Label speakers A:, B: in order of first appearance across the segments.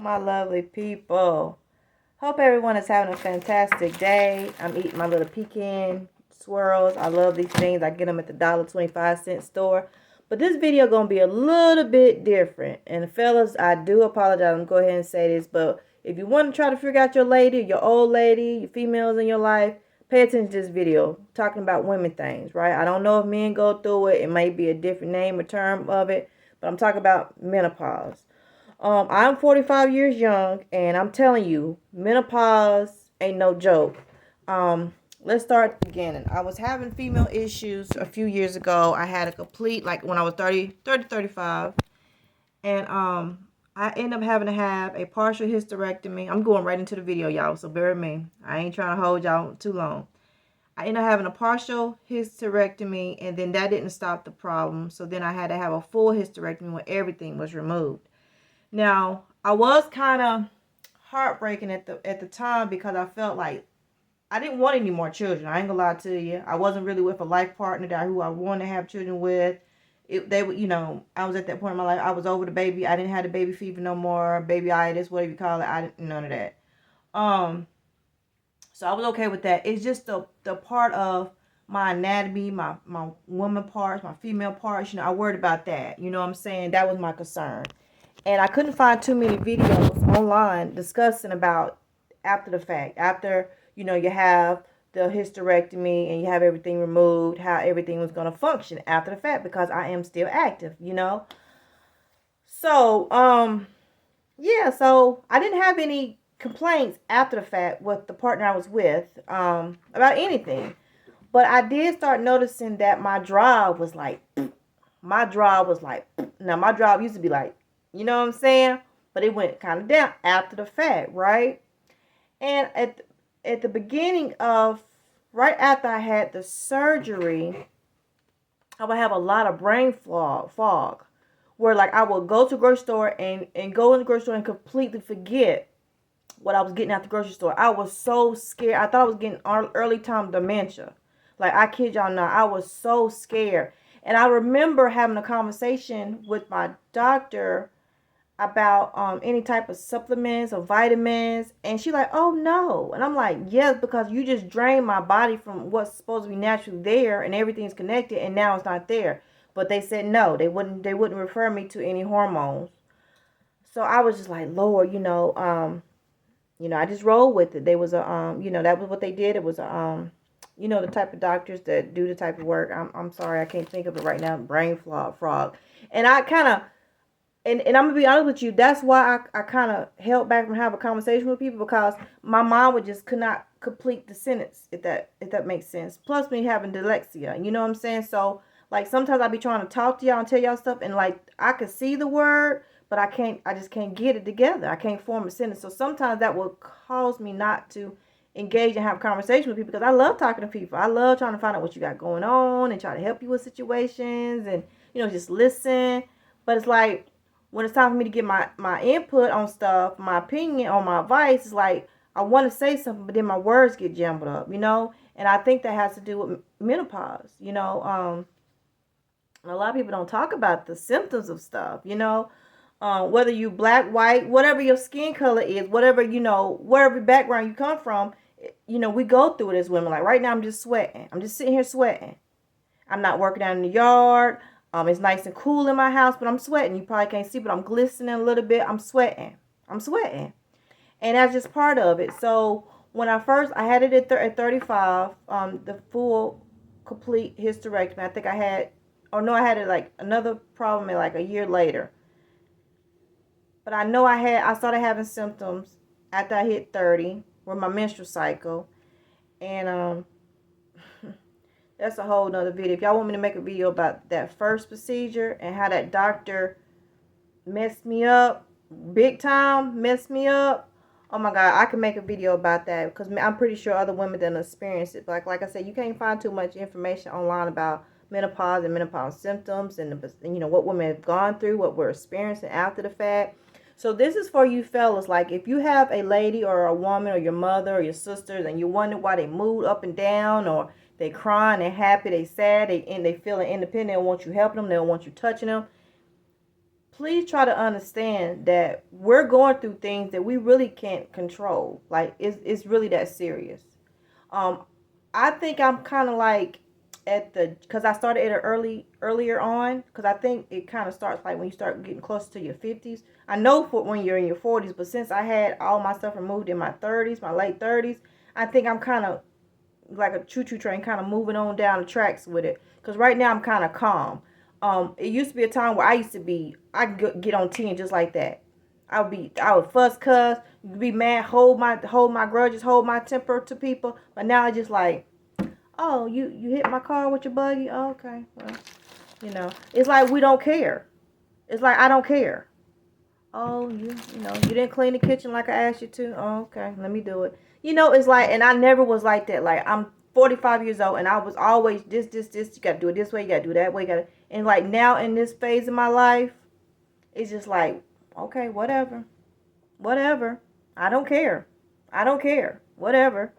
A: my lovely people? Hope everyone is having a fantastic day. I'm eating my little pecan swirls. I love these things. I get them at the $1.25 store. But this video going to be a little bit different. And fellas, I do apologize. I'm going to go ahead and say this. But if you want to try to figure out your lady, your old lady, your females in your life, pay attention to this video. Talking about women things, right? I don't know if men go through it. It might be a different name or term of it. But I'm talking about menopause. I'm 45 years young, and I'm telling you, menopause ain't no joke. Let's start at the beginning. I was having female issues a few years ago. I had a complete, like when I was 35, and I ended up having to have a partial hysterectomy. I'm going right into the video, y'all, so bear with me. I ain't trying to hold y'all too long. I ended up having a partial hysterectomy, and then that didn't stop the problem. So then I had to have a full hysterectomy where everything was removed. Now, I was kind of heartbreaking at the time because I felt like I didn't want any more children. I ain't gonna lie to you. I wasn't really with a life partner who I wanted to have children with. They would, I was at that point in my life. I was over the baby. I didn't have the baby fever no more, babyitis, whatever you call it. I didn't none of that. So I was okay with that. It's just the part of my anatomy, my woman parts, my female parts. I worried about that. You know what I'm saying? That was my concern. And I couldn't find too many videos online discussing about after the fact. After, you have the hysterectomy and you have everything removed, how everything was going to function after the fact, because I am still active, So, yeah, so I didn't have any complaints after the fact with the partner I was with about anything. But I did start noticing that my drive was like, now my drive used to be like, you know what I'm saying? But it went kind of down after the fact, right? And at the beginning of, right after I had the surgery, I would have a lot of brain fog where like I would go to the grocery store and go in the grocery store and completely forget what I was getting at the grocery store. I was so scared. I thought I was getting early time dementia. Like, I kid y'all not. I was so scared. And I remember having a conversation with my doctor about any type of supplements or vitamins, and she's like, oh no. And I'm like, yes, because you just drained my body from what's supposed to be naturally there, and everything's connected, and now it's not there. But they said no, they wouldn't refer me to any hormones. So I was just like, Lord, I just rolled with it. They was a that was what they did. It was a the type of doctors that do the type of work. I'm sorry, I can't think of it right now. Brain frog. And I kind of and I'm gonna be honest with you, that's why I kind of held back from having a conversation with people, because my mind could not complete the sentence, if that makes sense. Plus me having dyslexia, you know what I'm saying? So like sometimes I be trying to talk to y'all and tell y'all stuff, and like I could see the word, but I just can't get it together. I can't form a sentence. So sometimes that will cause me not to engage and have conversation with people, because I love talking to people. I love trying to find out what you got going on and try to help you with situations and just listen. But it's like, when it's time for me to get my input on stuff, my opinion on my advice, it's like I want to say something, but then my words get jumbled up, and I think that has to do with menopause. A lot of people don't talk about the symptoms of stuff, whether you black, white, whatever your skin color is, whatever, wherever background you come from, we go through it as women. Like right now, I'm just sweating. I'm just sitting here sweating. I'm not working out in the yard. It's nice and cool in my house, but I'm sweating. You probably can't see, but I'm glistening a little bit. I'm sweating. And that's just part of it. So when I had it at 35, the full, complete hysterectomy. I think I had it like another problem like a year later. But I know I started having symptoms after I hit 30 with my menstrual cycle. And that's a whole nother video. If y'all want me to make a video about that first procedure and how that doctor messed me up, big time messed me up, oh my God, I can make a video about that, because I'm pretty sure other women done experienced it. But like I said, you can't find too much information online about menopause and menopause symptoms and what women have gone through, what we're experiencing after the fact. So this is for you fellas. Like, if you have a lady or a woman or your mother or your sisters, and you wonder why they move up and down, or they crying, they happy, they sad, they feeling independent, they don't want you helping them, they don't want you touching them, please try to understand that we're going through things that we really can't control. Like it's really that serious. Um, I think I'm kind of like at the because I started at earlier on because I think it kind of starts like when you start getting closer to your 50s. I know for when you're in your 40s, but since I had all my stuff removed in my 30s, my late 30s, I think I'm kind of like a choo-choo train, kind of moving on down the tracks with it. Because right now I'm kind of calm. It used to be a time where I could get on 10 just like that. I would fuss, cuss, be mad, hold my grudges, hold my temper to people. But now I just like, oh, you hit my car with your buggy. Oh, okay, well, it's like we don't care. It's like I don't care. Oh, you didn't clean the kitchen like I asked you to. Oh, okay, let me do it. It's like, and I never was like that. Like I'm 45 years old, and I was always this. You gotta do it this way. You gotta do it that way. You gotta, and like now in this phase of my life, it's just like, okay, whatever. I don't care. I don't care. Whatever.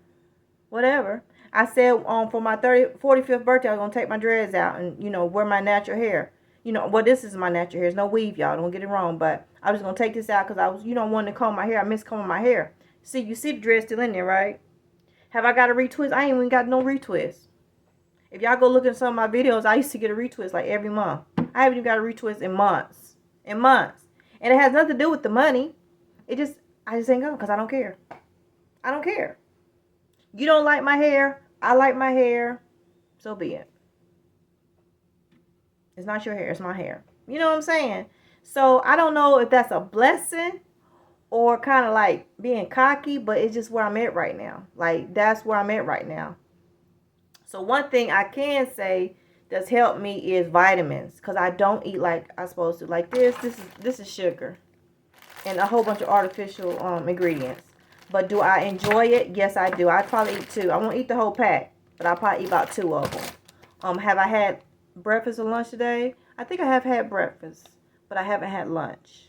A: I said for my 45th birthday, I was gonna take my dreads out and wear my natural hair. Well, this is my natural hair. It's no weave, y'all. Don't get it wrong. But I was gonna take this out because I was, wanting to comb my hair. I miss combing my hair. You see the dread still in there, right? Have I got a retwist? I ain't even got no retwist. If y'all go look at some of my videos, I used to get a retwist like every month. I haven't even got a retwist in months. And it has nothing to do with the money. I just ain't going because I don't care. I don't care. You don't like my hair. I like my hair. So be it. It's not your hair. It's my hair. You know what I'm saying? So I don't know if that's a blessing or kind of like being cocky, but it's just where I'm at right now. Like that's where I'm at right now. So one thing I can say that's helped me is vitamins, because I don't eat like I'm supposed to. Like this is sugar and a whole bunch of artificial ingredients. But do I enjoy it? Yes, I do. I probably eat two. I won't eat the whole pack, but I'll probably eat about two of them. Have I had breakfast or lunch today? I think I have had breakfast, but I haven't had lunch.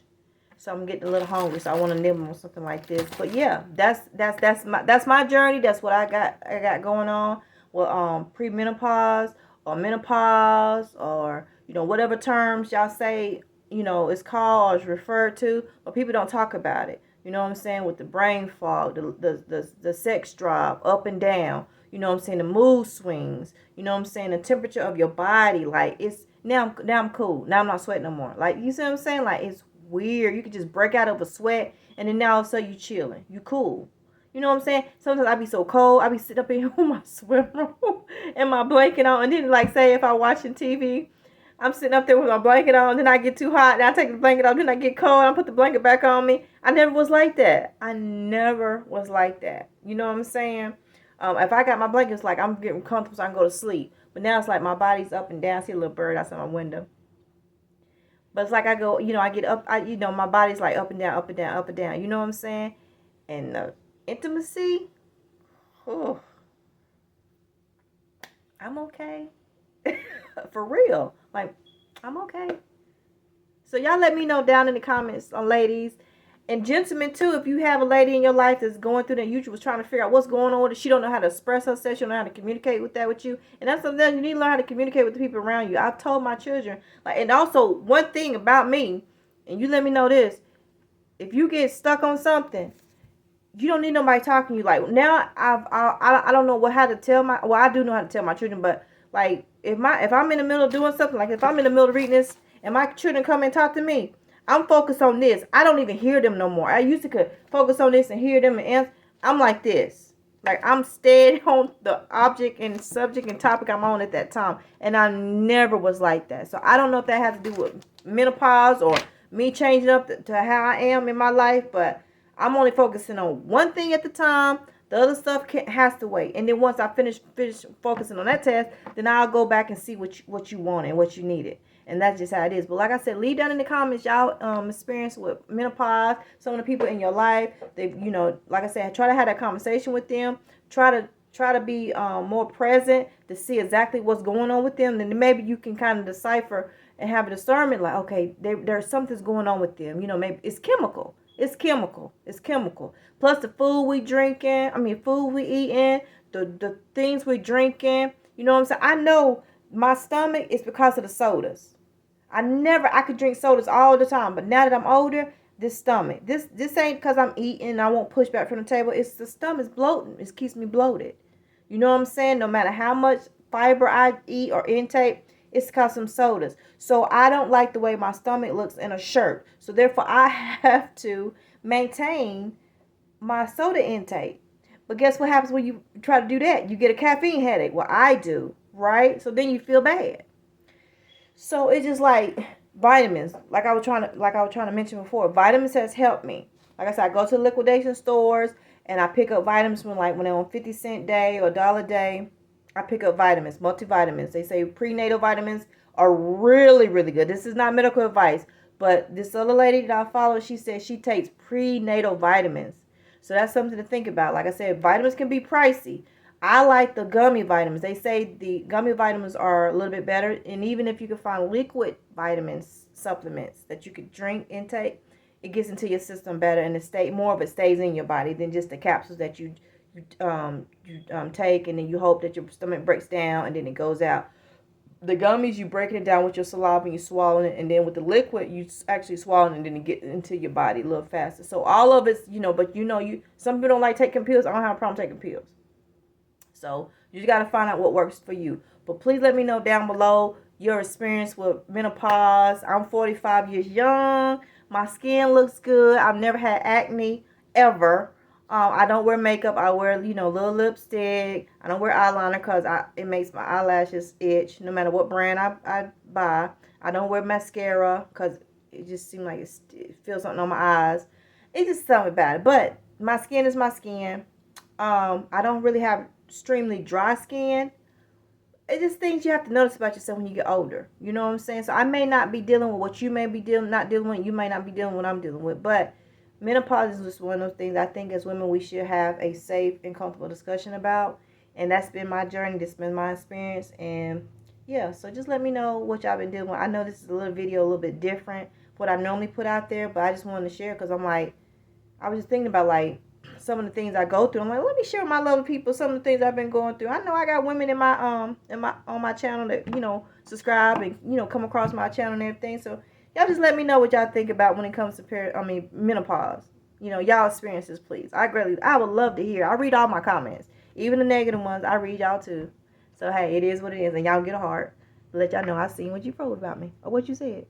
A: So I'm getting a little hungry, so I want to nibble on something like this. But yeah, that's my journey. That's what I got going on with premenopause or menopause, or whatever terms y'all say it's called or is referred to, but people don't talk about it. You know what I'm saying? With the brain fog, the sex drive up and down. You know what I'm saying? The mood swings. You know what I'm saying? The temperature of your body. Like it's now I'm cool. Now I'm not sweating no more. Like you see what I'm saying? Like it's weird. You can just break out of a sweat and then now all of a sudden you chilling. You cool. You know what I'm saying? Sometimes I be so cold. I be sitting up in here with my swim room and my blanket on. And then like say if I watching TV, I'm sitting up there with my blanket on, then I get too hot, then I take the blanket off, then I get cold, I put the blanket back on me. I never was like that. I never was like that. You know what I'm saying? If I got my blankets, like I'm getting comfortable so I can go to sleep. But now it's like my body's up and down. I see a little bird outside my window. But it's like I go, I get up, my body's like up and down, up and down, up and down. You know what I'm saying? And the intimacy, oh, I'm okay. For real. Like, I'm okay. So y'all let me know down in the comments, ladies. And gentlemen, too, if you have a lady in your life that's going through that, you was trying to figure out what's going on with her. She don't know how to express herself. She don't know how to communicate with you. And that's something else. You need to learn how to communicate with the people around you. I've told my children. And also, one thing about me, and you let me know this, if you get stuck on something, you don't need nobody talking to you. Like, now, I don't know how to tell I do know how to tell my children, but, like, if I'm in the middle of doing something, like if I'm in the middle of reading this, and my children come and talk to me, I'm focused on this. I don't even hear them no more. I used to could focus on this and hear them and answer. I'm like this. Like I'm steady on the object and subject and topic I'm on at that time. And I never was like that. So I don't know if that has to do with menopause or me changing up to how I am in my life. But I'm only focusing on one thing at the time. The other stuff has to wait. And then once I finish focusing on that task, then I'll go back and see what you want and what you needed. And that's just how it is. But like I said, leave down in the comments y'all experience with menopause. Some of the people in your life, they like I said, try to have that conversation with them. Try to be more present to see exactly what's going on with them. Then maybe you can kind of decipher and have a discernment. Like, okay, there's something's going on with them. Maybe it's chemical. It's chemical. Plus the food we eating, the things we drinking. You know what I'm saying? I know my stomach is because of the sodas. I could drink sodas all the time, but now that I'm older, this stomach, this ain't because I'm eating and I won't push back from the table. It's the stomach's bloating. It keeps me bloated. You know what I'm saying? No matter how much fiber I eat or intake, it's because some sodas. So I don't like the way my stomach looks in a shirt. So therefore, I have to maintain my soda intake. But guess what happens when you try to do that? You get a caffeine headache. Well, I do, right? So then you feel bad. So it's just like vitamins. Like I was trying to mention before, vitamins has helped me. Like I said, I go to the liquidation stores and I pick up vitamins when they're on 50 cent day or dollar day. I pick up vitamins, multivitamins. They say prenatal vitamins are really, really good. This is not medical advice, but this other lady that I follow, she said she takes prenatal vitamins. So that's something to think about. Like I said, vitamins can be pricey. I like the gummy vitamins. They say the gummy vitamins are a little bit better. And even if you can find liquid vitamins, supplements that you could drink, intake, it gets into your system better and more of it stays in your body than just the capsules that you take and then you hope that your stomach breaks down and then it goes out. The gummies, you breaking it down with your saliva and you swallowing it, and then with the liquid, you actually swallowing it and then it get into your body a little faster. So all of it's, but some people don't like taking pills. I don't have a problem taking pills. So you just got to find out what works for you. But please let me know down below your experience with menopause. I'm 45 years young. My skin looks good. I've never had acne ever. I don't wear makeup. I wear, little lipstick. I don't wear eyeliner because it makes my eyelashes itch no matter what brand I buy. I don't wear mascara because it just seems like it feels something on my eyes. It's just something about it. But my skin is my skin. I don't really have extremely dry skin. It's just things you have to notice about yourself when you get older. You know what I'm saying? So I may not be dealing with what you may be not dealing with. You may not be dealing with what I'm dealing with. But menopause is just one of those things I think as women we should have a safe and comfortable discussion about. And that's been my journey. That's been my experience. And yeah, so just let me know what y'all been dealing with. I know this is a little video a little bit different what I normally put out there, but I just wanted to share because I was just thinking about some of the things I go through. I'm like, let me share with my lovely people some of the things I've been going through. I know I got women on my channel that subscribe and come across my channel and everything. So y'all just let me know what y'all think about when it comes to menopause. Y'all experiences, please. I would love to hear. I read all my comments, even the negative ones. I read y'all too. So hey, it is what it is, and y'all get a heart. Let y'all know I seen what you wrote about me or what you said.